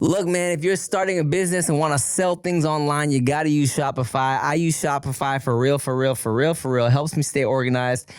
Look, man, if you're starting a business and want to sell things online, you got to use Shopify. I use Shopify for real. It helps me stay organized.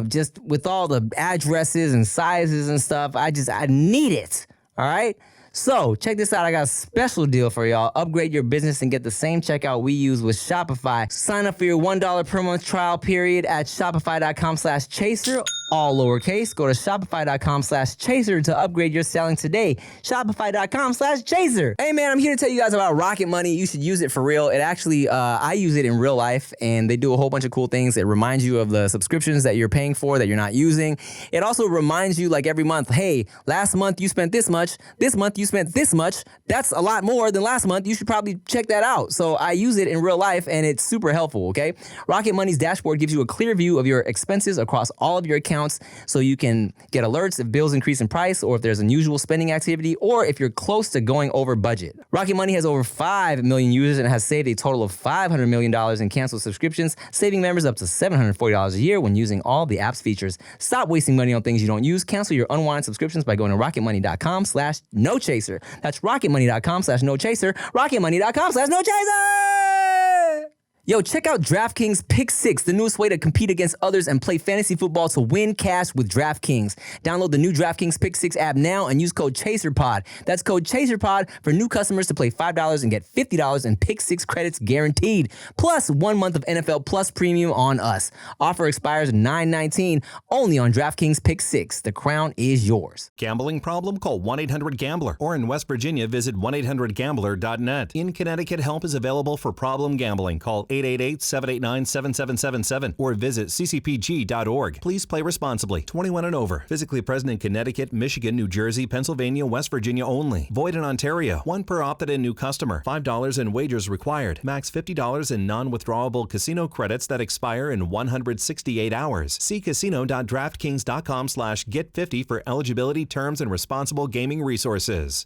Just with all the addresses and sizes and stuff, I need it. All right. So check this out. I got a special deal for y'all. Upgrade your business and get the same checkout we use with Shopify. Sign up for your $1 per month trial period at shopify.com/chaser, all lowercase. Go to shopify.com/chaser to upgrade your selling today. Shopify.com/chaser. Hey man, I'm here to tell you guys about Rocket Money. You should use it for real. It actually, I use it in real life, and they do a whole bunch of cool things. It reminds you of the subscriptions that you're paying for that you're not using. It also reminds you, like every month, hey, last month you spent this much. This month you spent this much. That's a lot more than last month. You should probably check that out. So I use it in real life, and it's super helpful, okay? Rocket Money's dashboard gives you a clear view of your expenses across all of your accounts, so you can get alerts if bills increase in price, or if there's unusual spending activity, or if you're close to going over budget. Rocket Money has over 5 million users and has saved a total of $500 million in canceled subscriptions, saving members up to $740 a year when using all the app's features. Stop wasting money on things you don't use. Cancel your unwanted subscriptions by going to rocketmoney.com/nochaser. That's rocketmoney.com/nochaser. rocketmoney.com/nochaser. Yo, check out DraftKings Pick 6, the newest way to compete against others and play fantasy football to win cash with DraftKings. Download the new DraftKings Pick 6 app now and use code CHASERPOD. That's code CHASERPOD for new customers to play $5 and get $50 in Pick 6 credits guaranteed. Plus 1 month of NFL Plus Premium on us. Offer expires 9/19, only on DraftKings Pick 6. The crown is yours. Gambling problem? Call 1-800-GAMBLER. Or in West Virginia, visit 1-800-GAMBLER.net. In Connecticut, help is available for problem gambling. Call 888-789-7777 or visit ccpg.org. Please play responsibly. 21 and over. Physically present in Connecticut, Michigan, New Jersey, Pennsylvania, West Virginia only. Void in Ontario. 1 per opted-in new customer. $5 in wagers required. Max $50 in non-withdrawable casino credits that expire in 168 hours. See casino.draftkings.com/get50 for eligibility, terms, and responsible gaming resources.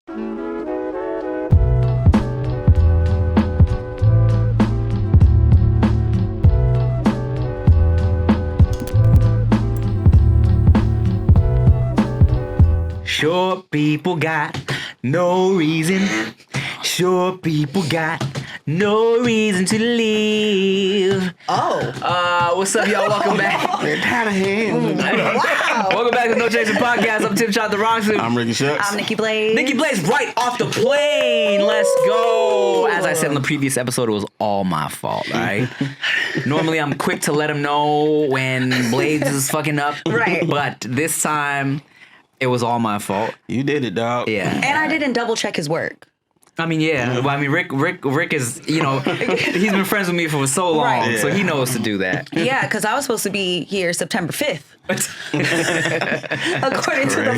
Sure people got no reason. Sure people got no reason to leave. What's up, y'all? Welcome back. They're out of hand. Wow. Welcome back to No Chaser Podcast. I'm Tim Shot the Rock Suit. I'm Ricky Shucks. I'm Nikki Blaze. Nikki Blaze right off the plane. Let's go. As I said in the previous episode, it was all my fault, right? Normally, I'm quick to let him know when Blaze is fucking up. Right. But this time, it was all my fault. You did it, dog. Yeah. And I didn't double check his work. I mean, yeah. Well, I mean, Rick is, he's been friends with me for so long, Right. so he knows to do that. Yeah, because I was supposed to be here September 5th. According to the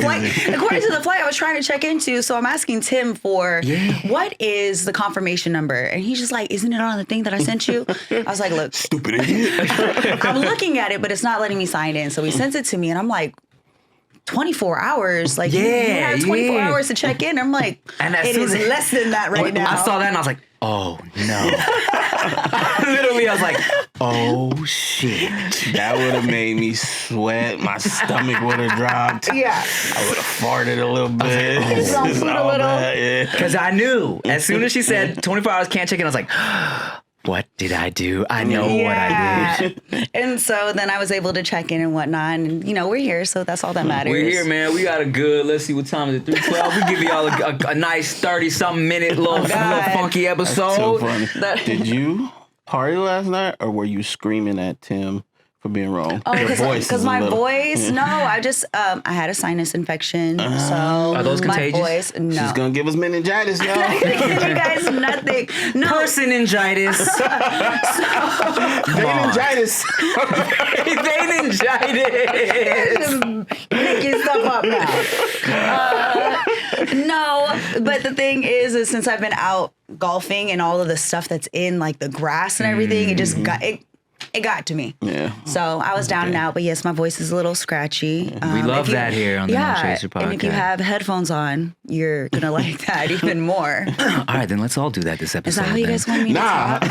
flight I was trying to check into, so I'm asking Tim for what is the confirmation number, and he's just like, "Isn't it on the thing that I sent you?" I was like, "Look, Stupid idiot. I'm looking at it, but it's not letting me sign in." So he sends it to me, and I'm like, 24 hours? Like, you have 24 hours to check in. I'm like, and it is less than that right now. I saw that and I was like, oh no. Literally, I was like, oh shit. That would have made me sweat. My stomach would have dropped. Yeah. I would have farted a little bit. Just don't put a little. Because I knew, as soon as she said 24 hours can't check in, I was like, what did I do? I know what I did. And so then I was able to check in and whatnot. And, we're here, so that's all that matters. We're here, man. We got a good, let's see what time is it, 3:12. We give y'all a nice 30-something minute little funky episode. That's so funny. Did you party last night, or were you screaming at Tim for being wrong? Oh, because my voice, no, I just, I had a sinus infection, so are those contagious? My voice, no. She's going to give us meningitis, y'all. I'm not going to give you guys nothing. No. Personingitis. Meningitis. Meningitis. Making stuff up now. No, but the thing is since I've been out golfing and all of the stuff that's in, like, the grass and everything, it just got... it got to me. Yeah. So I was down and out, but yes, my voice is a little scratchy. We love if you- that here on the No Chaser podcast. And if you have headphones on, you're going to like that even more. All right, then let's all do that this episode. Is that how you guys want me to talk?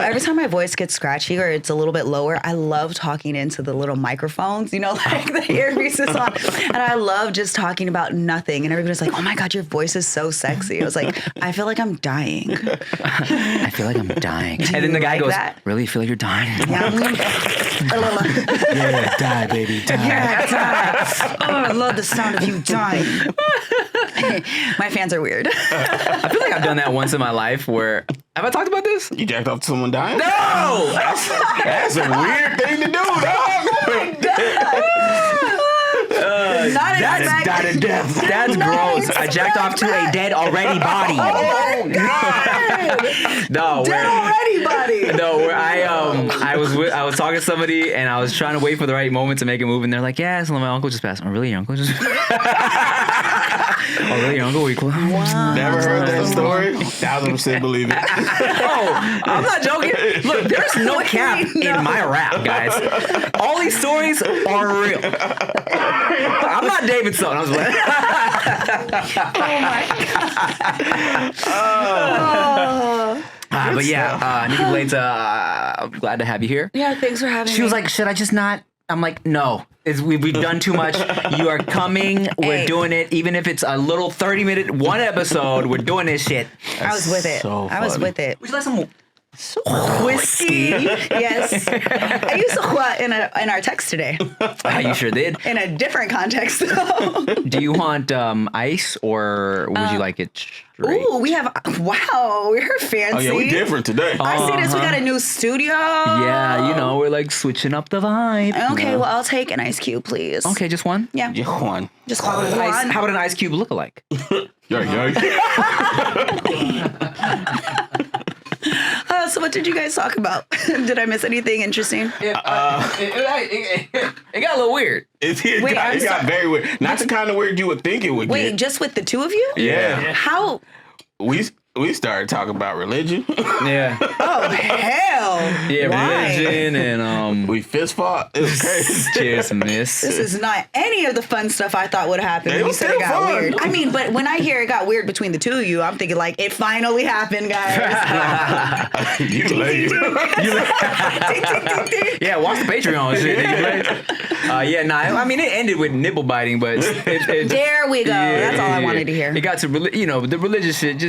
Every time my voice gets scratchy or it's a little bit lower, I love talking into the little microphones, like the earpieces on. And I love just talking about nothing. And everybody's like, oh my God, your voice is so sexy. I was like, I feel like I'm dying. I feel like I'm dying. And then the guy goes, really? You feel like you're dying? Yeah. Yeah, die, baby, die. Yeah, die. Oh, I love the sound of you dying. My fans are weird. I feel like I've done that once in my life where, have I talked about this? You jacked off to someone dying? No! That's a weird thing to do, dog. Oh my God. That's death. That's gross. I jacked off to a dead already body. Oh God! No, dead already body. No, where I was talking to somebody and I was trying to wait for the right moment to make a move, and they're like, "Yeah, so my uncle just passed." Oh, really, your uncle just? Oh, really, your uncle? Wow. Never heard that story. 1,000% believe it. Oh, I'm not joking. Look, there's no cap in my rap, guys. All these stories are real. I'm not David Stone. I was like, oh my God. but yeah, Nikki Blades, I'm glad to have you here. Yeah, thanks for having me. She was like, should I just not? I'm like, no. We've done too much. You are coming. We're doing it. Even if it's a little 30-minute one episode, we're doing this shit. I was with it. I was with it. Would you like some whiskey? Yes. I used to in our text today. You sure did. In a different context, though. Do you want ice or would you like it straight? Ooh, we have, wow, we're fancy. Oh, yeah, we different today. I see this. We got a new studio. Yeah, we're like switching up the vibe. Okay, well, I'll take an ice cube, please. Okay, just one? Yeah. Just one. Just one. How would an ice cube look like? So what did you guys talk about? Did I miss anything interesting? It got a little weird. It got very weird. Not the kind of weird you would think it would get. Wait, just with the two of you? Yeah. How? We started talking about religion. Yeah. Oh, hell. Yeah, Why? religion and we fist fought. It was crazy. Cheers, miss. This is not any of the fun stuff I thought would happen It when you was said it still got fun. weird. I mean, but when I hear it got weird between the two of you, I'm thinking like, it finally happened, guys. You late. Yeah, watch the Patreon shit. I mean, it ended with nipple biting, but There we go. That's all I wanted to hear. It got to the religious shit.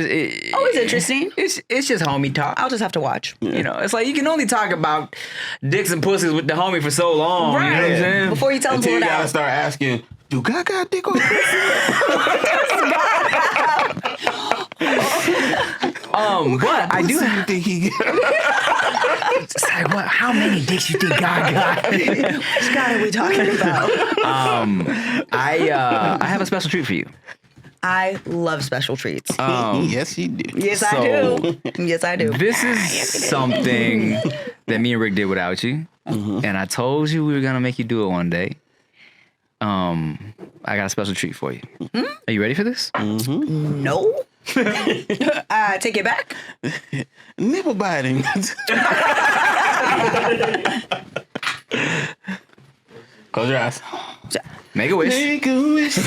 Always interesting. It's just homie talk. I'll just have to watch. It's like you can only talk about dicks and pussies with the homie for so long. Right. You know what I'm saying? Before you tell them to Until pull you it gotta out. start asking, do God got dick on pussy? But I do. You think he It's like, what? How many dicks you think God got? Which God are we talking about? I have a special treat for you. I love special treats. Yes, you do. Yes, I do. Yes, I do. This is something that me and Rick did without you, and I told you we were gonna make you do it one day. I got a special treat for you. Are you ready for this? No. Take it back. Nipple biting. Close your eyes. Make a wish. Make a wish.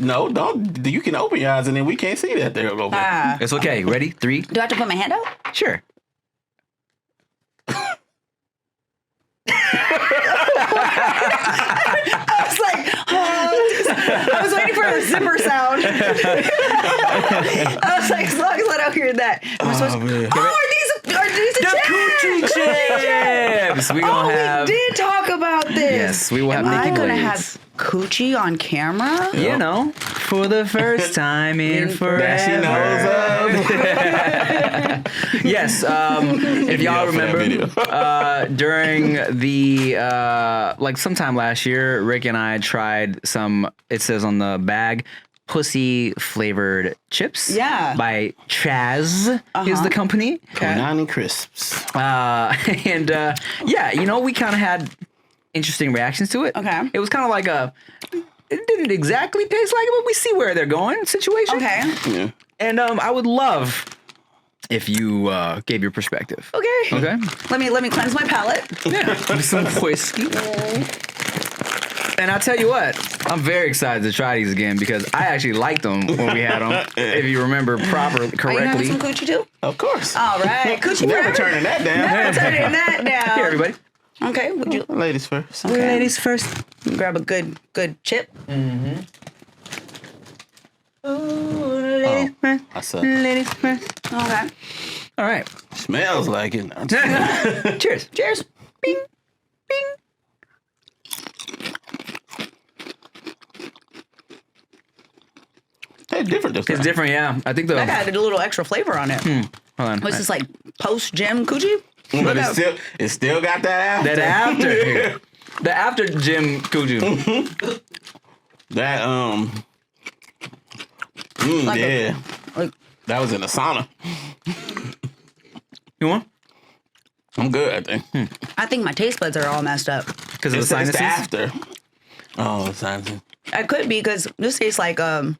No, don't. You can open your eyes and then we can't see that there. Okay. It's okay. Ready? 3. Do I have to put my hand out? Sure. I was like, I was waiting for a zipper sound. I was like, as long as I don't hear that. Are these The Coochie chips. We gonna have. We did talk about this. Yes, we will have Am Nikki I gonna Blades. have Coochie on camera? You know, for the first time in forever. That she knows of. Yes, if y'all for that remember, during the sometime last year, Rick and I tried some. It says on the bag, pussy flavored chips. Yeah. By Chaz is the company. Punani crisps. We kind of had interesting reactions to it. Okay. It was kind of like it didn't exactly taste like it, but we see where they're going situation. Okay. Yeah. And I would love if you gave your perspective. Okay. Okay. Let me cleanse my palate. Yeah. Some whiskey. And I'll tell you what, I'm very excited to try these again because I actually liked them when we had them. If you remember Are you correctly. having some coochie too? Of course. All right, coochie Never forever. turning that down. Never turning that down. Here, everybody. Okay, would you Ladies first. Ladies first. grab a good chip? Oh, I suck. Ladies first. Okay. All right. Smells like it. Cheers. Cheers. Bing, bing. Tastes different this time. It's different, yeah. I think the. That guy had a little extra flavor on it. Hold on. What's this like post gym coochie? But it still got that after. That after. Here. The after gym Coochie. That Like yeah. Like That was in the sauna. You want? I'm good, I think. I think my taste buds are all messed up. Because of the It's sinuses? the after. Oh, sinuses. I could be because this tastes like the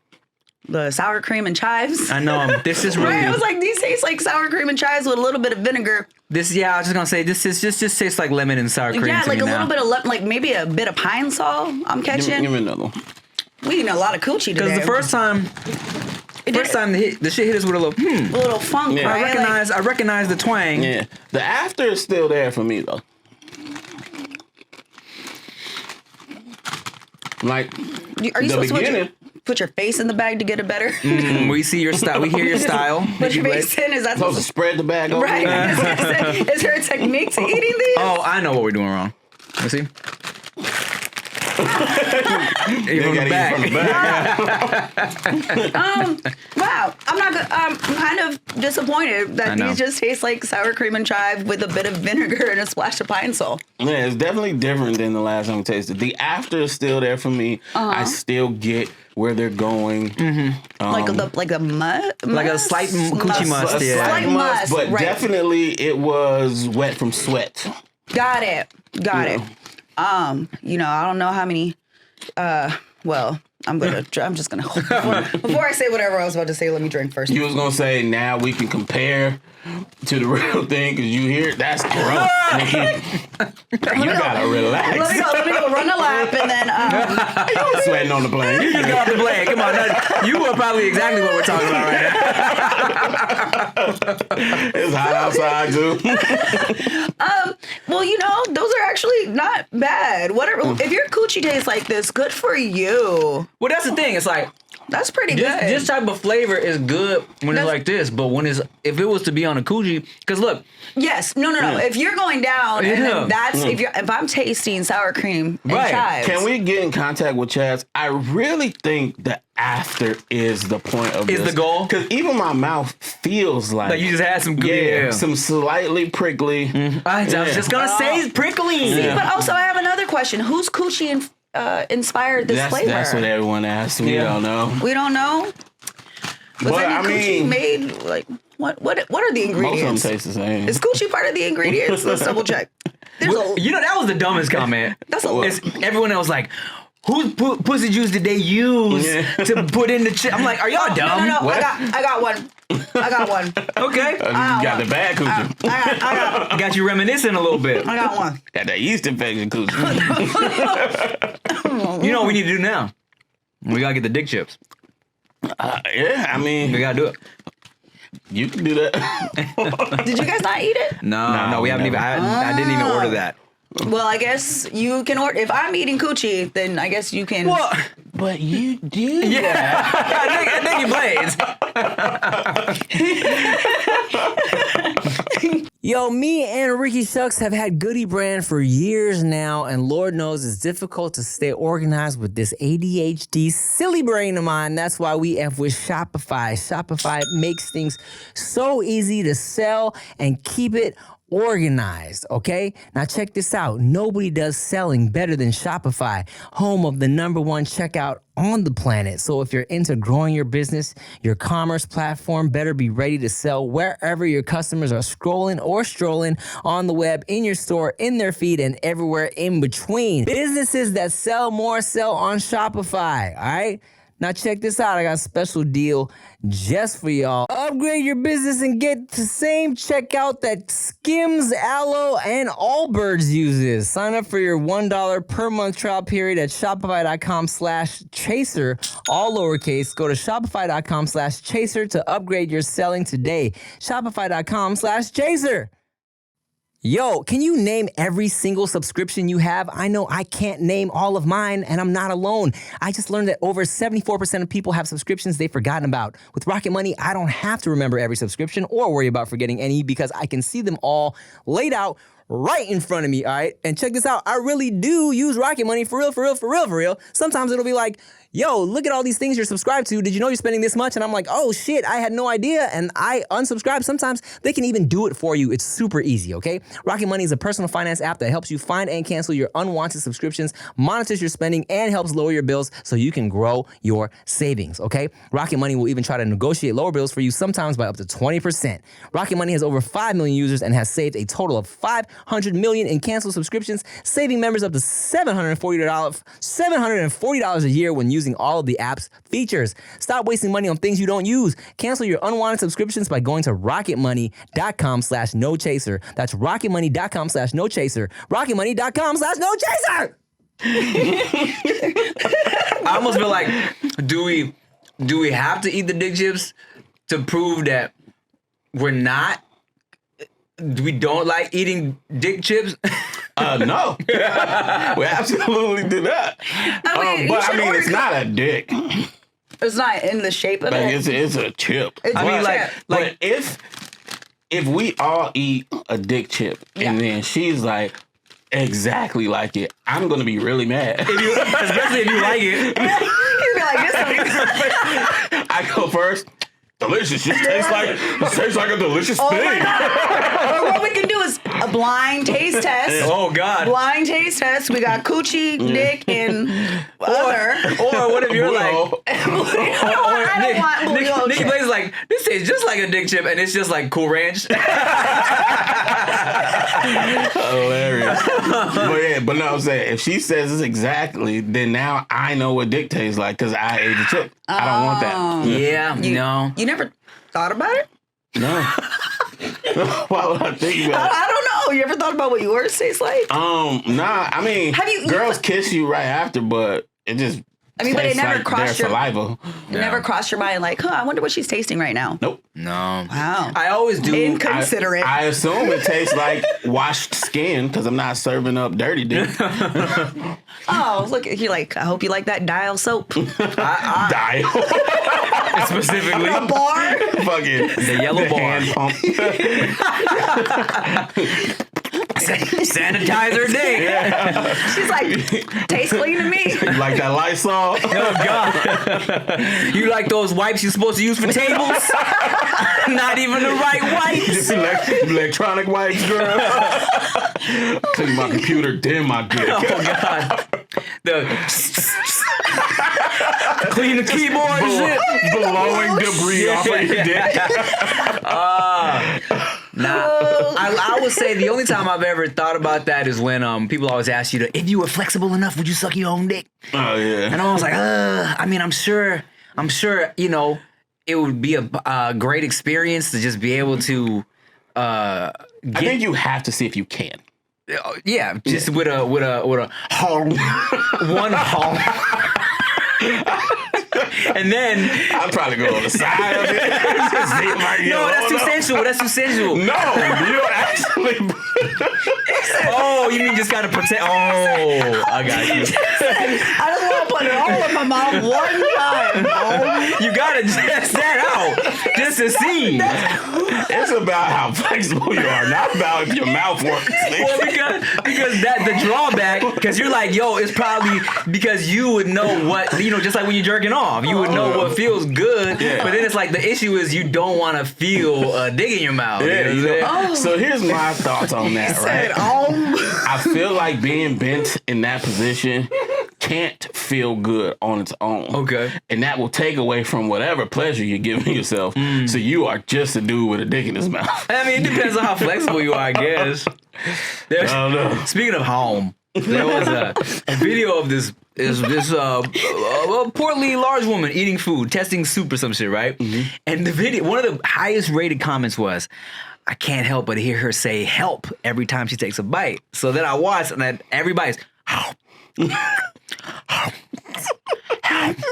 sour cream and chives. I know. This is really. Right, I was like, these taste like sour cream and chives with a little bit of vinegar. This, yeah, I was just gonna say this is just tastes like lemon and sour cream. Yeah, to like me a now. little bit of like maybe a bit of pine sol. I'm catching. Give me another one. We eating a lot of coochie today. Because the first time the shit hit us with a little a little funk, Yeah. right? I recognize the twang. Yeah. The after is still there for me, though. Like, Are you the supposed beginning. to put your face in the bag to get it better? We see your style. We hear your style. Put your Nikki face Blake. in. Is that Supposed to spread the bag over. right? Is there a technique to eating these? Oh, I know what we're doing wrong. You see? You From the back. From the back. Wow, I'm kind of disappointed I that know. these just taste like sour cream and chive with a bit of vinegar and a splash of pine sol. Yeah, it's definitely different than the last time we tasted. The after is still there for me. I still get where they're going. Like a mud, Like a slight coochie must, A yeah. slight Slight must, but right. definitely it was wet from sweat. Got it. Yeah. I don't know how many. I'm just gonna before I say whatever I was about to say. Let me drink first. You was gonna say now we can compare to the real thing because you hear that's gross, Nikki. You gotta relax. Let me go run a lap and then. You sweating on the plane. You just got off the plane. Come on, you are probably exactly what we're talking about right now. It's hot outside too. Well, those are actually not bad. Whatever. If your coochie tastes like this, good for you. Well, that's the thing. It's like That's pretty good. this type of flavor is good when it's That's- like this, but if it was to be on a Coochie, because look, Yes. No. If you're going down, and Yeah. then that's if I'm tasting sour cream and Right. chives. Can we get in contact with Chaz? I really think the after is the point of Is this. the goal? Because even my mouth feels like you just had some good, yeah, some slightly prickly. I was just gonna say it's prickly. See, but also I have another question. Whose coochie inspired this flavor? That's what everyone asks. We don't know. We don't know. Was But, any I coochie mean- made like what are the Most of them ingredients? taste the same. Is coochie part of the ingredients? Let's double check. There's a That was the dumbest comment. That's a It's- everyone else like, whose pussy juice did they use to put in the chip? I'm like, are y'all dumb? no. What? I got one. Okay, You got the bad coochie. I got you reminiscing a little bit. got one. Got that yeast infection coochie. You know what we need to do now? We gotta get the dick chips. Yeah, I We mean, gotta do it. you can do that. Did you guys not eat it? No, we haven't never. even. I didn't even order that. Well, I guess you can order. If I'm eating coochie, then I guess you can. Well, But you do. yeah, Nikki Blades. Yo, me and Ricky Shucks have had Goody Brand for years now, and Lord knows it's difficult to stay organized with this ADHD silly brain of mine. That's why we F with Shopify. Shopify makes things so easy to sell and keep it organized, okay? Now check this out. Nobody does selling better than Shopify, home of the #1 checkout on the planet. So if you're into growing your business, your commerce platform better be ready to sell wherever your customers are scrolling or strolling on the web, in your store, in their feed, and everywhere in between. Businesses that sell more sell on Shopify, all right? Now check this out. I got a special deal just for y'all. Upgrade your business and get the same checkout that Skims, Aloe, and Allbirds uses. Sign up for your $1 per month trial period at shopify.com/chaser, all lowercase. Go to shopify.com/chaser to upgrade your selling today. Shopify.com/chaser. Yo, can you name every single subscription you have? I know I can't name all of mine, and I'm not alone. I just learned that over 74% of people have subscriptions they've forgotten about. With Rocket Money, I don't have to remember every subscription or worry about forgetting any because I can see them all laid out right in front of me, all right? And check this out. I really do use Rocket Money for real, for real, for real, for real. Sometimes it'll be like, yo, look at all these things you're subscribed to. Did you know you're spending this much? And I'm like, oh shit, I had no idea. And I unsubscribe. Sometimes they can even do it for you. It's super easy, okay? Rocket Money is a personal finance app that helps you find and cancel your unwanted subscriptions, monitors your spending, and helps lower your bills so you can grow your savings, okay? Rocket Money will even try to negotiate lower bills for you, sometimes by up to 20%. Rocket Money has over 5 million users and has saved a total of $500 million in canceled subscriptions, saving members up to $740 a year when using all of the app's features. Stop wasting money on things you don't use. Cancel your unwanted subscriptions by going to rocketmoney.com/nochaser. That's rocketmoney.com/nochaser. rocketmoney.com/nochaser. I almost feel like, do we have to eat the dick chips to prove that we don't like eating dick chips? No. We absolutely do not. It's not a dick. It's not in the shape of Like, it. it's a chip. It's a chip. But if we all eat a dick chip and then she's like, exactly like it, I'm gonna be really mad. Especially if you like it. You'd be like, this one. I go first. Delicious. It tastes like a delicious Oh thing. my God. Or what we can do is a blind taste test. Oh God. Blind taste test. We got Coochie, Nick, and other. Or what if you're like, I don't want Julio Nikki chip. Blaze is like, this tastes just like a dick chip, and it's just like Cool Ranch. Hilarious. But no, I'm saying if she says this exactly, then now I know what dick tastes like because I ate the chip. I don't want that. Yeah, no. You never thought about it? No. Why would I think about it? I don't know. You ever thought about what yours tastes like? Nah. I mean, girls kiss you right after, but it just. But it never like crossed their your saliva. It never crossed your mind like, I wonder what she's tasting right now. Nope. No. Wow. I always do. Inconsiderate. I assume it tastes like washed skin because I'm not serving up dirty dick. Oh, look, you're like, I hope you like that Dial soap. Dial. Specifically. A bar? Fucking The yellow bar. hand pump. Sanitizer dick. Yeah. She's like, tastes clean to me. Like that Lysol. Oh God. You like those wipes you're supposed to use for tables? Not even the right wipes. Just electronic wipes, girl. Clean my computer, then my dick. Oh God. Clean the keyboard and shit. Blowing debris off of your dick. I would say the only time I've ever thought about that is when people always ask you if you were flexible enough, would you suck your own dick? Oh yeah. And I was like, I mean, I'm sure, it would be a great experience to just be able to I think you have to see if you can. Just with a home, one home. And then I'll probably go on the side of it. Just see if I can get no, that's low too sensual. That's too sensual. No, you actually. Oh, you mean just gotta protect? Oh, I got you. I just want to put it all in my mouth one time. You gotta test that out just to see. It's about how flexible you are, not about if your mouth works. Well, because that the drawback, because you're like, yo, it's probably because you would know what, just like when you're jerking off, you would know what feels good. Yeah. But then it's like the issue is you don't want to feel a dick in your mouth. Yeah, So here's my thoughts on that, right? I feel like being bent in that position can't feel good on its own. Okay. And that will take away from whatever pleasure you're giving yourself. So you are just a dude with a dick in his mouth. I mean, it depends on how flexible you are, I guess. I don't know. Speaking of home, there was a video of this Is this portly large woman eating food, testing soup or some shit, right? And the video, one of the highest rated comments was, I can't help but hear her say help every time she takes a bite. So then I watched, and then everybody's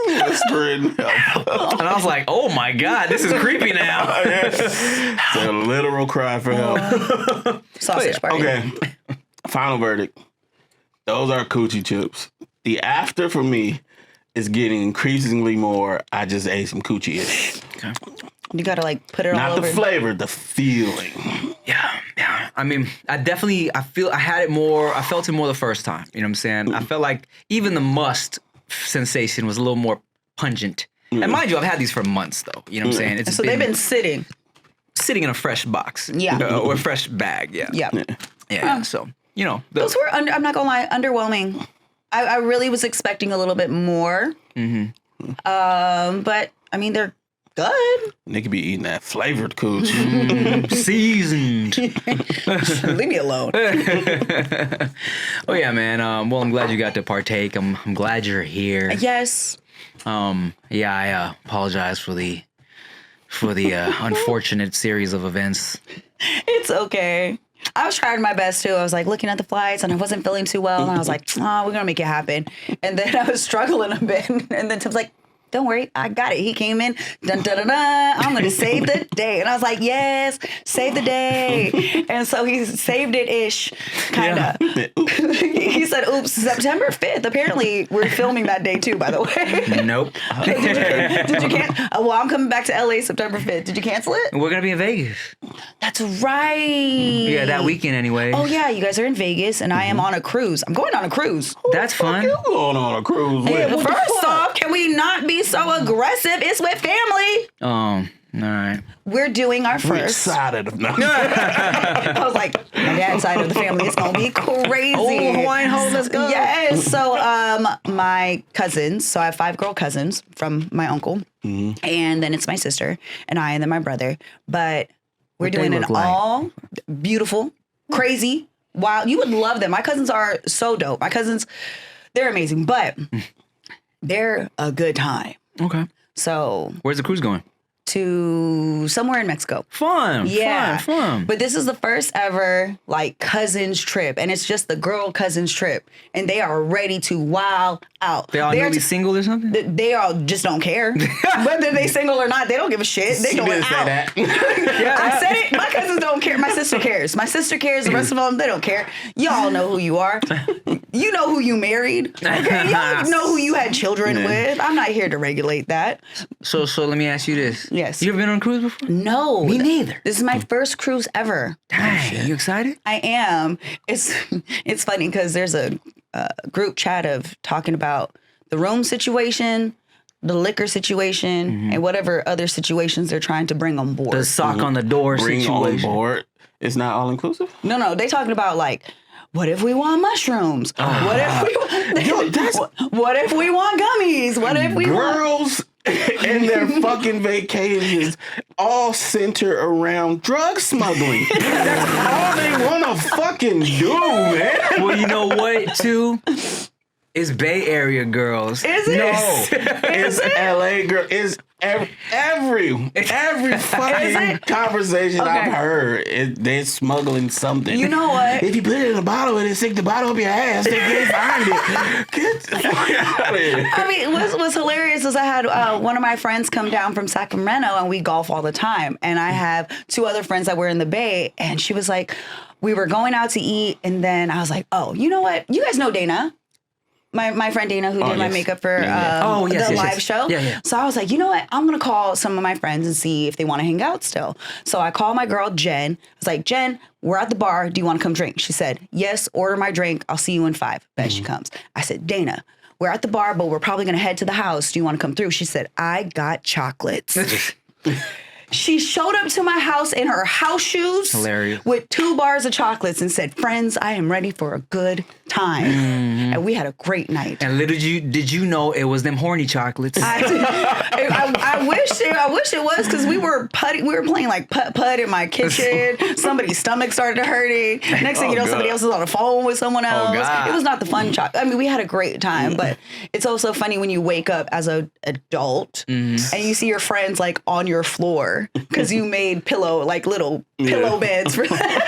Whispering help. and I was like, oh my God, this is creepy now. It's a literal cry for help. Sausage party. Okay. Final verdict. Those are coochie chips. The after for me is getting increasingly more. I just ate some coochie-ish. Okay. You gotta like put it all Not over. the flavor, the feeling. Yeah. I mean, I had it more, I felt it more the first time. You know what I'm saying? I felt like even the must sensation was a little more pungent. And mind you, I've had these for months though. You know what I'm saying? It's So they've been sitting. sitting in a fresh box. Yeah. Or a fresh bag. Yeah. Yeah. So, you know. Those were, I'm not gonna lie, underwhelming. I really was expecting a little bit more. But I mean, they're good. Nikki be eating that flavored cooch. seasoned. Leave me alone. Oh yeah, man. Well, I'm glad you got to partake. I'm glad you're here. Yes. Yeah, I apologize for the unfortunate series of events. It's okay. I was trying my best too. I was like looking at the flights and I wasn't feeling too well. And I was like, oh, we're going to make it happen. And then I was struggling a bit. And then Tim's like, don't worry, I got it. He came in, dun, dun, dun, dun, I'm going to save the day. And I was like, yes, save the day. And so he saved it-ish, kind of. Yeah. He said, oops, September 5th. Apparently, we're filming that day too, by the way. Nope. Did you cancel? Well, I'm coming back to LA September 5th. Did you cancel it? We're going to be in Vegas. That's right. Yeah, that weekend anyway. Oh, yeah, you guys are in Vegas, and I am on a cruise. I'm going on a cruise. That's fun. You going on a cruise with? Well, first off, can we not be so aggressive? It's with family. All right. We're doing our We're first. excited of now. I was like, my dad's side of the family is going to be crazy. Oh, Hawaiian hole, let's go. Yes. So my cousins, so I have 5 girl cousins from my uncle. And then it's my sister and I, and then my brother. But we're What they doing an look like? all beautiful, crazy, wild. You would love them. My cousins are so dope. My cousins, they're amazing, but they're a good time. Okay. So Where's the cruise going? to somewhere in Mexico. Fun. Yeah. Fun. But this is the first ever like cousins trip. And it's just the girl cousins trip. And they are ready to wow out. They all They're newly t- single or something? They all just don't care. Whether they single or not, they don't give a shit. They She going didn't say out. that. I said it. My cousins don't care. My sister cares. My sister cares. The rest of them, they don't care. Y'all know who you are. You know who you married. Okay? Y'all know who you had children with. I'm not here to regulate that. So let me ask you this. Yes. You ever been on a cruise before? No. Me neither. This is my first cruise ever. Dang, you excited? I am. It's funny because there's a group chat of talking about the room situation, the liquor situation, and whatever other situations they're trying to bring on board. The sock on the door Bring on situation. board. It's not all inclusive. No, they talking about like, what if we want mushrooms? What if what if we want gummies? What if we want? Girls and their fucking vacations all center around drug smuggling. That's all they want to fucking do, man. Well, you know what, too? It's Bay Area girls. Is it? No, it's LA girl. It's every fucking conversation I've heard. They're smuggling something. You know what? If you put it in a bottle and stick the bottle up your ass, they can't find it. Get the fuck out of here. I mean, what's hilarious is I had one of my friends come down from Sacramento and we golf all the time. And I have 2 other friends that were in the Bay. And she was like, we were going out to eat. And then I was like, oh, you know what? You guys know Dana. My friend Dana, who did my yes. makeup for yes, the yes, live yes. show. Yeah. So I was like, you know what? I'm going to call some of my friends and see if they want to hang out still. So I called my girl, Jen. I was like, Jen, we're at the bar. Do you want to come drink? She said, yes, order my drink. I'll see you in 5. Bet she comes. I said, Dana, we're at the bar, but we're probably going to head to the house. Do you want to come through? She said, I got chocolates. She showed up to my house in her house shoes. Hilarious. With 2 bars of chocolates and said, friends, I am ready for a good time. And we had a great night. And little did you know it was them horny chocolates. I wish I wish it was because we were playing like putt in my kitchen. Somebody's stomach started hurting. Next thing you know, somebody else is on the phone with someone else. God. It was not the fun I mean, we had a great time, but it's also funny when you wake up as an adult and you see your friends like on your floor because you made little pillow beds for them.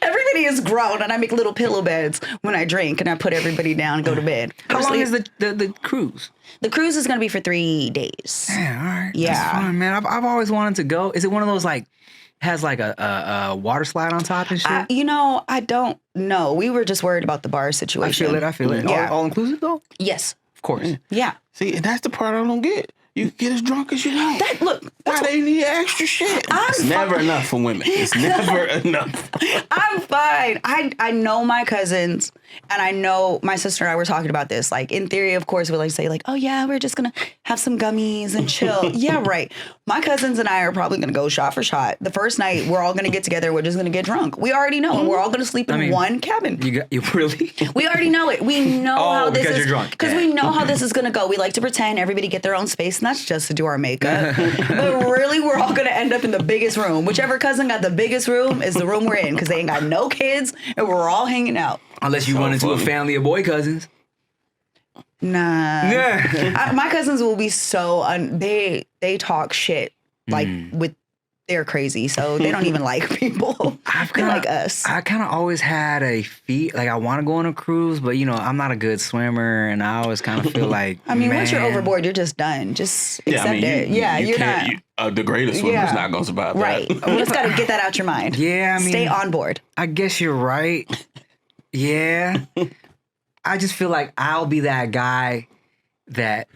Everybody is grown, and I make little pillow beds when I drink, and I put everybody down and go to bed. How long is the cruise? The cruise is going to be for 3 days. Yeah, all right. Yeah. That's fun, man. I've always wanted to go. Is it one of those like has like a water slide on top and shit? I don't know. We were just worried about the bar situation. I feel it. Yeah. All inclusive though? Yes. Of course. Yeah. See, and that's the part I don't get. You can get as drunk as you want. Why they need extra shit? It's never enough for women. It's never enough. I'm fine. I know my cousins, and I know my sister and I were talking about this. Like, in theory, of course, we like say like, oh yeah, we're just gonna have some gummies and chill. Yeah, right. My cousins and I are probably gonna go shot for shot. The first night, we're all gonna get together. We're just gonna get drunk. We already know, and we're all gonna sleep in one cabin. You really? We already know it. We know how this because is. you're drunk. Because we know how this is gonna go. We like to pretend everybody get their own space, and that's just to do our makeup. But really, we're all gonna end up in the biggest room. Whichever cousin got the biggest room is the room we're in, because they ain't got no kids, and we're all hanging out. Unless you run into a family of boy cousins. Nah. Yeah. My cousins will be so they talk shit like they're crazy, so they don't even like people. They like us. I kind of always had a like I want to go on a cruise, but I'm not a good swimmer, and I always kind of feel like I mean, once you're overboard, you're just done. Just accept it. You're not. The greatest swimmer's not gonna survive right. that. You just got to get that out your mind. Yeah, I mean, stay on board. I guess you're right. Yeah. I just feel like I'll be that guy that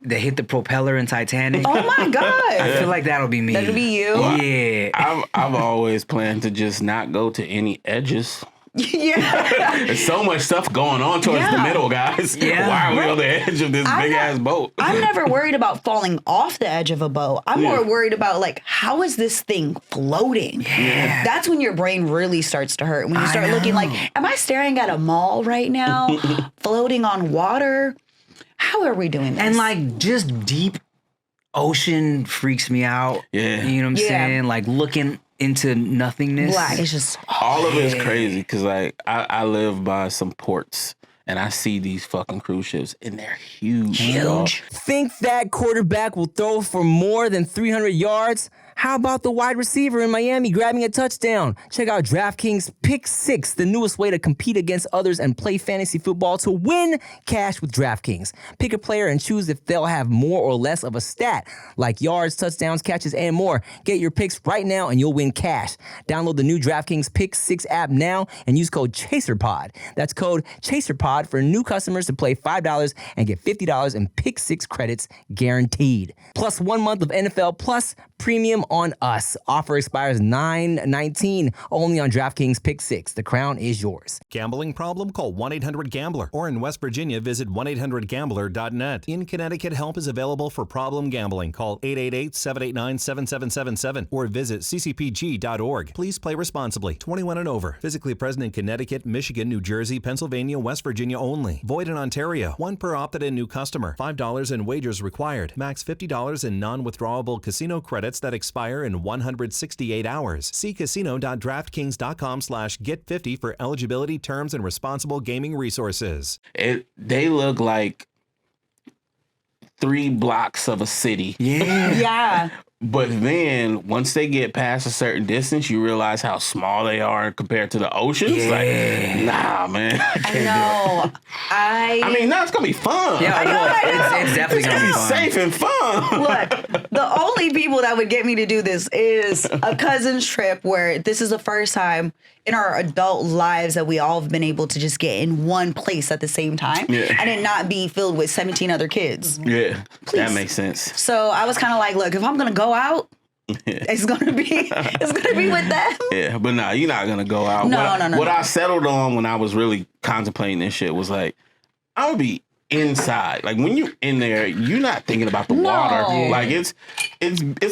hit the propeller in Titanic. Oh my God. I feel like that'll be me. That'll be you? Well, yeah. I've always planned to just not go to any edges. Yeah. There's so much stuff going on towards the middle, guys. Yeah. Why are we on the edge of this big ass boat? I'm never worried about falling off the edge of a boat. I'm more worried about like, how is this thing floating? Yeah. That's when your brain really starts to hurt. When you start looking like, am I staring at a mall right now? Floating on water? How are we doing this? And like just deep ocean freaks me out. Yeah. You know what I'm saying? Like looking into nothingness. Black. It's just all of it's crazy because like I live by some ports and I see these fucking cruise ships and they're huge. Dog. Think that quarterback will throw for more than 300 yards? How about the wide receiver in Miami grabbing a touchdown? Check out DraftKings Pick 6, the newest way to compete against others and play fantasy football to win cash with DraftKings. Pick a player and choose if they'll have more or less of a stat, like yards, touchdowns, catches, and more. Get your picks right now and you'll win cash. Download the new DraftKings Pick 6 app now and use code CHASERPOD. That's code CHASERPOD for new customers to play $5 and get $50 in Pick 6 credits guaranteed. Plus 1 month of NFL Plus Premium on us. Offer expires 9/19 only on DraftKings Pick 6. The crown is yours. Gambling problem? Call 1-800-GAMBLER. Or in West Virginia, visit 1-800-GAMBLER.net. In Connecticut, help is available for problem gambling. Call 888-789-7777 or visit ccpg.org. Please play responsibly. 21 and over. Physically present in Connecticut, Michigan, New Jersey, Pennsylvania, West Virginia only. Void in Ontario. 1 per opted-in new customer. $5 in wagers required. Max $50 in non-withdrawable casino credits that expire in 168 hours. See casino.draftkings.com/get50 for eligibility, terms, and responsible gaming resources. They look like 3 blocks of a city. Yeah. yeah. But then once they get past a certain distance, you realize how small they are compared to the oceans. Yeah. Like, nah, man. I can't No, I mean, no, it's gonna be fun. Yeah, I know. it's definitely It's gonna be gonna be fun. safe and fun. Look, the only people that would get me to do this is a cousin's trip where this is the first time in our adult lives that we all have been able to just get in one place at the same time and it not be filled with 17 other kids. Yeah, Please. that makes sense. So I was kind of like, look, if I'm going to go out, it's gonna be with them. Yeah, but nah, you're not gonna go out. No. What I settled on when I was really contemplating this shit was like, I would be inside. Like when you're in there, you're not thinking about the water. Yeah. Like it's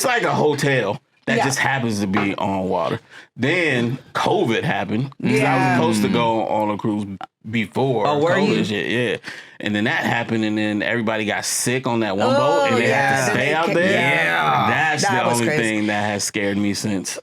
like a hotel that Yeah. just happens to be on water. Then COVID happened. 'Cause I was supposed to go on a cruise before Oh, were COVID you? shit. Yeah. And then that happened, and then everybody got sick on that one boat, and they had to yeah. stay out there. Yeah. That only crazy. thing that has scared me since.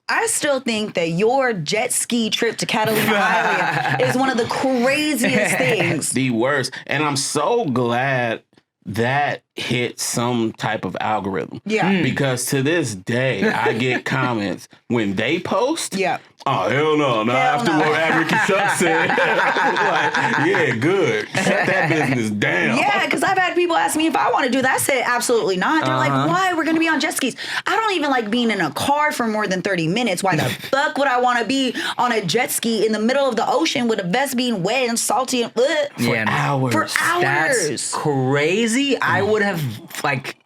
I still think that your jet ski trip to Catalina Island is one of the craziest things. The worst. And I'm so glad that hit some type of algorithm. Yeah. Because to this day, I get comments when they post. Yeah. Oh, hell no. Not Hell after no. what African Chuck said. Like, yeah, good. Shut that business down. Yeah, because I've had people ask me if I want to do that. I said absolutely not. They're like, why? We're going to be on jet skis. I don't even like being in a car for more than 30 minutes. Why the fuck would I want to be on a jet ski in the middle of the ocean with a vest being wet and salty and For hours. for hours? That's crazy. I would have like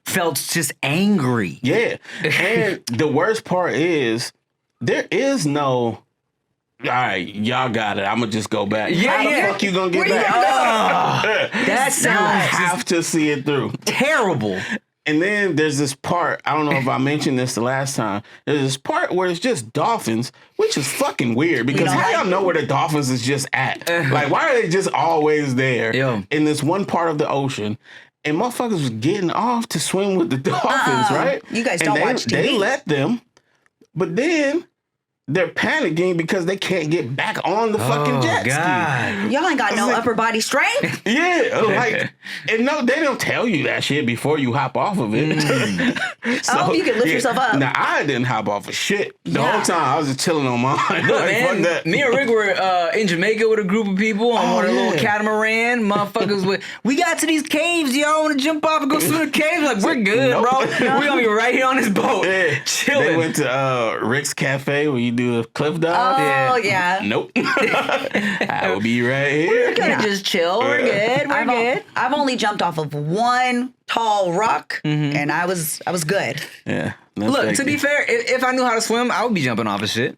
felt just angry. Yeah. And the worst part is there is no, all right, y'all got it. I'm going to just go back. Yeah, How the yeah. fuck you going to get Where you back? That You sounds have to see it through. terrible. And then there's this part, I don't know if I mentioned this the last time. There's this part where it's just dolphins, which is fucking weird because don't how like y'all know where the dolphins is just at? Like, why are they just always there Yeah. in this one part of the ocean? And motherfuckers was getting off to swim with the dolphins, right? You guys And don't they, watch TV. They let them, but then they're panicking because they can't get back on the fucking jet ski. God. Y'all ain't got no like- upper body strength. Yeah, like, and no, they don't tell you that shit before you hop off of it. I hope you can lift yourself up. Now, I didn't hop off of shit. The Yeah. whole time I was just chilling on mine. Look, Like, fuck man, that. me and Rick were in Jamaica with a group of people on one of the little yeah. catamaran. Motherfuckers, we got to these caves. Y'all want to jump off and go swim in the caves? Like, we're good, Nope. bro. We gonna be right here on this boat, Yeah. chilling. They went to Rick's Cafe where you do a cliff dive. Oh, yeah. Nope. I will be right here. Gonna just chill. We're good. We're good. I've only jumped off of one tall rock, and I was good. Yeah. No, Look, thank to be you. fair, if I knew how to swim, I would be jumping off of shit.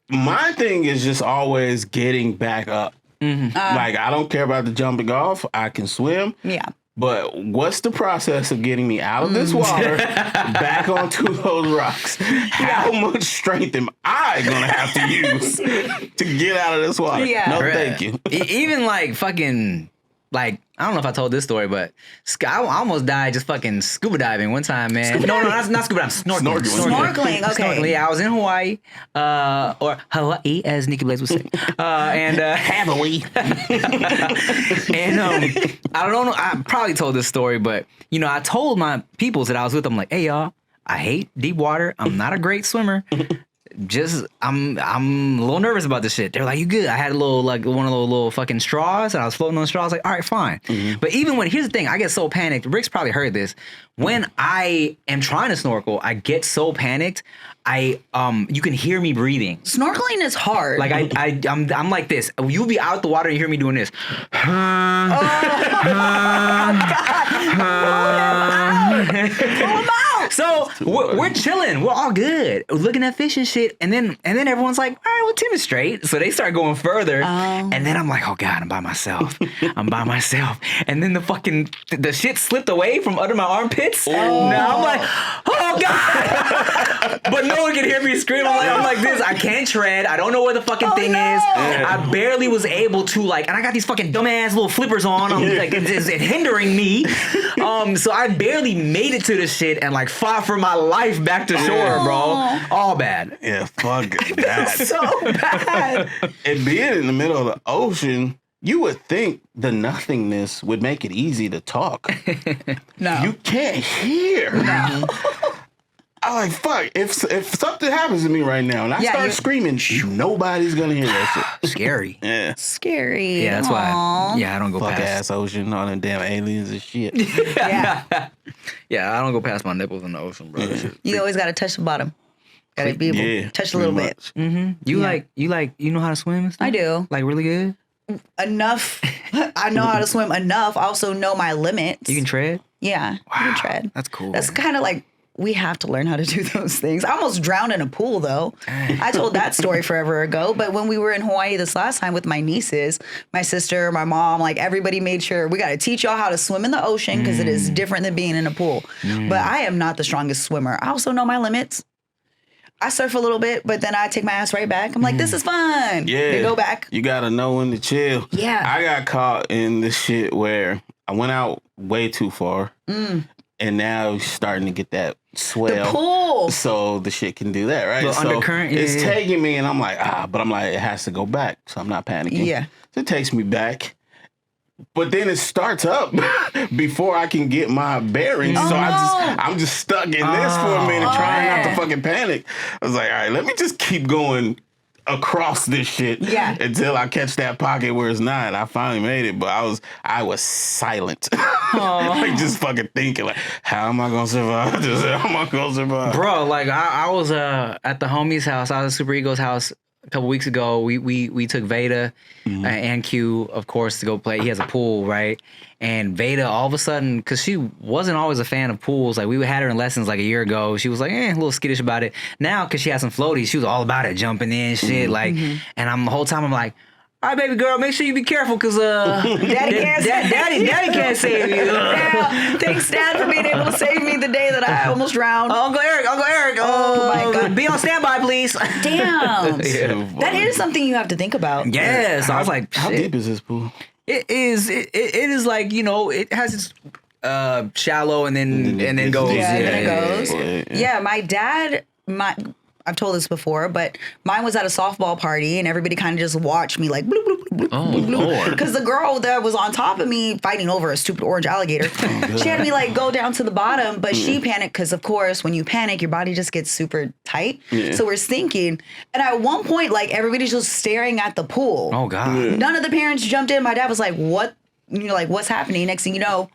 My thing is just always getting back up. Like, I don't care about the jumping off. I can swim. Yeah. But what's the process of getting me out of this water, back onto those rocks? How much strength am I going to have to use to get out of this water? Yeah. No, Bruh. thank you. Even like fucking, like, I don't know if I told this story, but I almost died just fucking scuba diving one time, man. No, not scuba diving, snorkeling. Snorkeling, okay. Snorkeling. Yeah, I was in Hawaii, or Hawaii, as Nikki Blaze would say. Hawaii. And I don't know, I probably told this story, but, you know, I told my peoples that I was with, I'm like, hey, y'all, I hate deep water. I'm not a great swimmer. I'm a little nervous about this shit. They're like, you good? I had a little, like, one of those little fucking straws, and I was floating on the straws. Like, all right, fine. But even when, here's the thing, I get so panicked. Rick's probably heard this. When I am trying to snorkel, I get so panicked. You can hear me breathing. Snorkeling is hard. Like I'm like this. You'll be out the water and you hear me doing this. So we're chilling. We're all good. We're looking at fish and shit. And then everyone's like, all right, well, Tim is straight. So they start going further. And then I'm like, oh God, I'm by myself. And then the shit slipped away from under my armpits. Now I'm like, oh God. But no one can hear me scream. I'm like this. I can't tread. I don't know where the fucking thing is. I barely was able to, like, and I got these fucking dumbass little flippers on. I'm like, it's hindering me. So I barely made it to this shit and like fought for my life back to shore, bro. All bad. Yeah, fuck that. so bad. And being in the middle of the ocean, you would think the nothingness would make it easy to talk. No. You can't hear. No. I'm like, fuck, if something happens to me right now and I start screaming, nobody's gonna hear that shit. Scary. Yeah. Scary. Yeah, that's Aw. why. Yeah, I don't go Fuck past. ass ocean, all them damn aliens and shit. Yeah. Yeah, I don't go past my nipples in the ocean, bro. You always got to touch the bottom. Got to be able to touch a little bit. You know how to swim and stuff? I do. Like really good? Enough. I know how to swim enough. I also know my limits. You can tread? Yeah. I can tread. That's cool. That's kind of like, we have to learn how to do those things. I almost drowned in a pool, though. I told that story forever ago. But when we were in Hawaii this last time with my nieces, my sister, my mom, like everybody made sure we got to teach y'all how to swim in the ocean because it is different than being in a pool. But I am not the strongest swimmer. I also know my limits. I surf a little bit, but then I take my ass right back. I'm like, this is fun. Yeah. They go back. You gotta know when to chill. Yeah. I got caught in this shit where I went out way too far. and now it's starting to get that swell. The pool. So the shit can do that, right? The so undercurrent, yeah, it's yeah. taking me, and I'm like, but I'm like, it has to go back, so I'm not panicking. Yeah. So it takes me back. But then it starts up before I can get my bearings. So I'm just stuck in this for a minute, trying not to fucking panic. I was like, all right, let me just keep going across this shit until I catch that pocket where it's not. I finally made it, but I was silent. Like just fucking thinking like, how am I gonna survive this? How am I gonna survive? Bro, like I was at the homie's house. I was at Super Ego's house a couple weeks ago. We took Veda and Q, of course, to go play. He has a pool, right? And Veda, all of a sudden, because she wasn't always a fan of pools, like we had her in lessons like a year ago. She was like, a little skittish about it. Now, because she has some floaties, she was all about it, jumping in, shit. Like, and the whole time I'm like, all right, baby girl, make sure you be careful, because daddy can't save you. Yeah. Thanks, Dad, for being able to save me the day that I almost drowned. Uncle Eric. Oh my God. Be on standby, please. Damn. That is something you have to think about. Yes. I was like, how shit. deep is this pool? It is. It is like, it has its shallow and then goes. Yeah, and then it goes. Yeah. Yeah, my dad, I've told this before, but mine was at a softball party and everybody kind of just watched me like bloop, bloop, bloop, bloop, bloop. Lord. Because the girl that was on top of me fighting over a stupid orange alligator, she had me like go down to the bottom, but she panicked because, of course, when you panic, your body just gets super tight. Yeah. So we're sinking. And at one point, like everybody's just staring at the pool. Oh, God. None of the parents jumped in. My dad was like, what? What's happening? Next thing you know,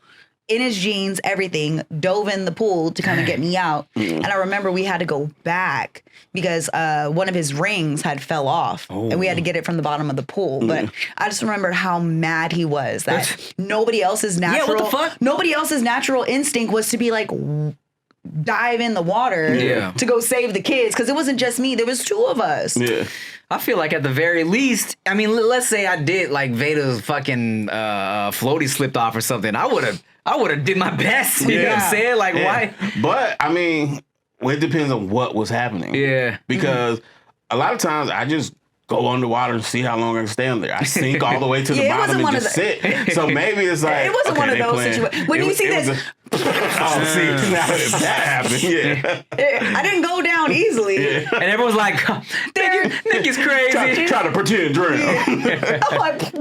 in his jeans, everything, dove in the pool to kind of get me out. And I remember we had to go back because one of his rings had fell off and we had to get it from the bottom of the pool. But I just remember how mad he was that nobody else's natural, what the fuck? Nobody else's natural instinct was to be like, dive in the water to go save the kids. Because it wasn't just me. There was two of us. Yeah. I feel like at the very least, I mean, let's say I did like Veda's fucking floaty slipped off or something. I would have did my best. You know what I'm saying? Like, why? But I mean, it depends on what was happening. Yeah. Because a lot of times I just go underwater and see how long I can stay under there. I sink all the way to the bottom and just sit. So maybe it's like, it wasn't one of those situations. When you see this. See, now if that happened, I didn't go down easily. And everyone's like, Nikki's crazy. Try to pretend drown. I'm like,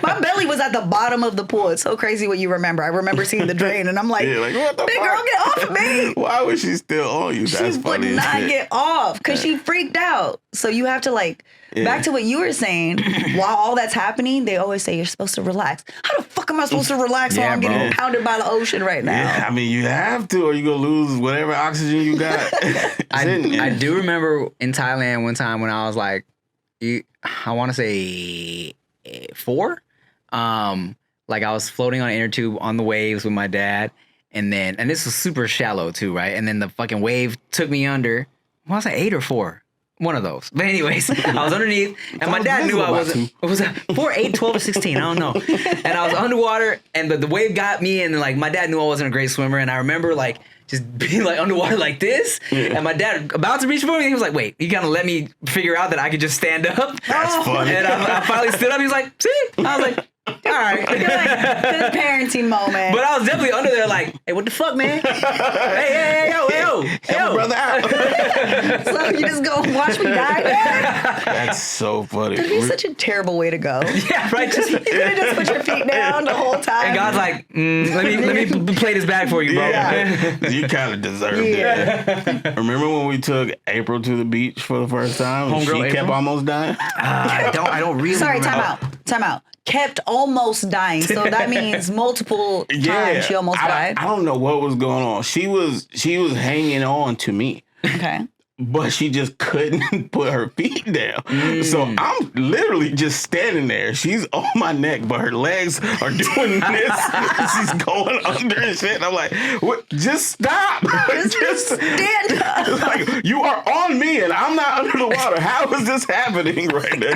my belly was at the bottom of the pool. It's so crazy what you remember. I remember seeing the drain, and I'm like, what the big fuck? girl, get off of me. Why was she still on you? That's She funny. would not get off because she freaked out. So you have to back to what you were saying, while all that's happening, they always say you're supposed to relax. How the fuck am I supposed to relax while I'm getting pounded by the ocean right now? Yeah, I mean, you have to, or you're going to lose whatever oxygen you got. I do remember in Thailand one time when I was like, I want to say 4. Like I was floating on an inner tube on the waves with my dad. And this was super shallow too, right? And then the fucking wave took me under. What was I, 8 or 4? One of those. But anyways, I was underneath and my dad knew I wasn't. It was 4, 8, 12, or 16. I don't know. And I was underwater and the wave got me and like my dad knew I wasn't a great swimmer. And I remember like just being like underwater like this. And my dad about to reach for me. He was like, wait, you gotta let me figure out that I could just stand up. That's funny. And I finally stood up. He was like, see? I was like, all right. Good parenting moment. But I was definitely under there like, hey, what the fuck, man? hey, yo. Help brother out. So you just go watch me die? That's so funny. That'd be such a terrible way to go. Yeah, right. You could have just put your feet down the whole time. And God's like, let me play this back for you, bro. Yeah. You kind of deserved it. Remember when we took April to the beach for the first time? And Homegirl she kept April? almost dying? I don't really Sorry, remember. time out. Kept almost dying. So that means multiple times she almost died. I don't know what was going on. She was hanging on to me. Okay. But she just couldn't put her feet down. So I'm literally just standing there. She's on my neck, but her legs are doing this. She's going under and shit. And I'm like, what? Just stop. Just stand up. Like, you are on me and I'm not under the water. How is this happening right now?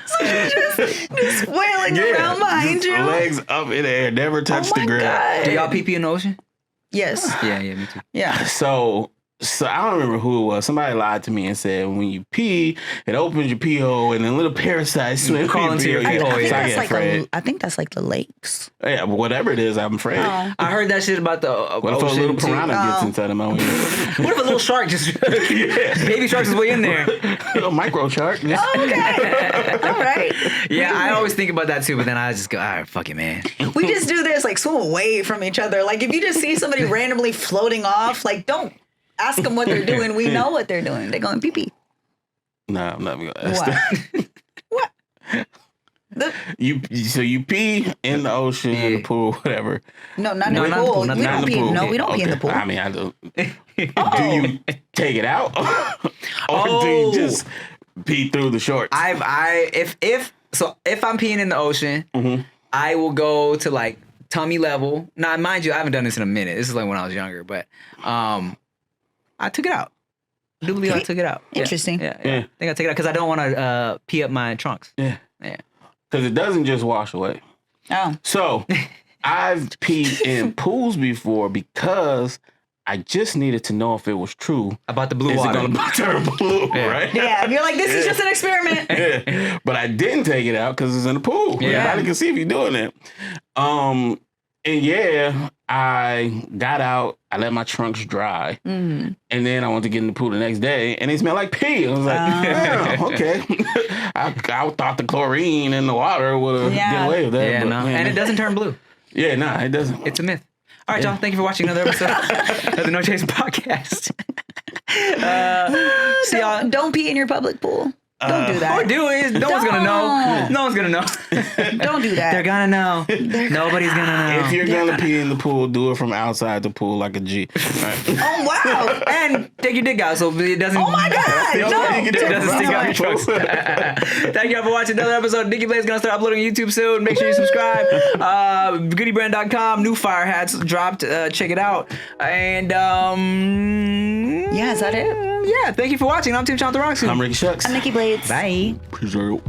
So just wailing around behind you. Legs up in the air, never touched the ground. God. Do y'all pee in the ocean? Yes. Yeah, me too. Yeah. So So I don't remember who it was. Somebody lied to me and said when you pee, it opens your pee hole and then little parasites swim crawl into your pee hole. So I that's get like afraid. I think that's like the lakes. Yeah, but whatever it is, I'm afraid. Oh. I heard that shit about the What if a ocean little too. piranha gets inside of my window? What if a little shark just baby shark's is way in there? Little micro shark. Okay. All right. Yeah, I always think about that too, but then I just go, all right, fuck it, man. We just do this, like swim away from each other. Like if you just see somebody randomly floating off, like don't ask them what they're doing. We know what they're doing. They're going pee pee. Nah, I'm not gonna ask that. What? So you pee in the ocean, in the pool, whatever. No, not No, in the not the pool. pool, not We the don't pee. pool. No, we don't pee in the pool. I mean, I do. Do you take it out, or do you just pee through the shorts? If I'm peeing in the ocean, I will go to like tummy level. Now, mind you, I haven't done this in a minute. This is like when I was younger, but I took it out. I do believe I took it out. Interesting. Yeah. I think I took it out because I don't want to pee up my trunks. Yeah. Yeah. Because it doesn't just wash away. Oh. So I've peed in pools before because I just needed to know if it was true. About the blue Is water. it going to turn blue, right? Yeah, you're like, this is just an experiment. Yeah. But I didn't take it out because it's in the pool. Yeah. Everybody can see if you're doing it. And yeah, I got out. I let my trunks dry. And then I went to get in the pool the next day, and they smelled like pee. I was like, yeah, okay. I thought the chlorine in the water would have get away with that. Yeah, but, no. man, And it doesn't turn blue. Yeah, nah, it doesn't. It's a myth. All right, y'all. Thank you for watching another episode of the No Chase Podcast. See y'all. Don't pee in your public pool. Don't do that. Or do it. No one's gonna know. No one's gonna know. Don't do that. They're gonna know. Nobody's gonna know. If you're gonna pee in the pool, do it from outside the pool like a G. Right. Oh, wow. And take your dick out so it doesn't. Oh, my God. The only No. way you can It do it doesn't from stick out your outside the trunks. Thank y'all for watching another episode. Nikki Blaze is gonna start uploading on YouTube soon. Make sure you subscribe. Goodybrand.com. New fire hats dropped. Check it out. And Yeah, is that it? yeah. Thank you for watching. I'm Tim Chantharonsu. I'm Ricky Shucks. I'm Nikki Blades. Bye. Preserve.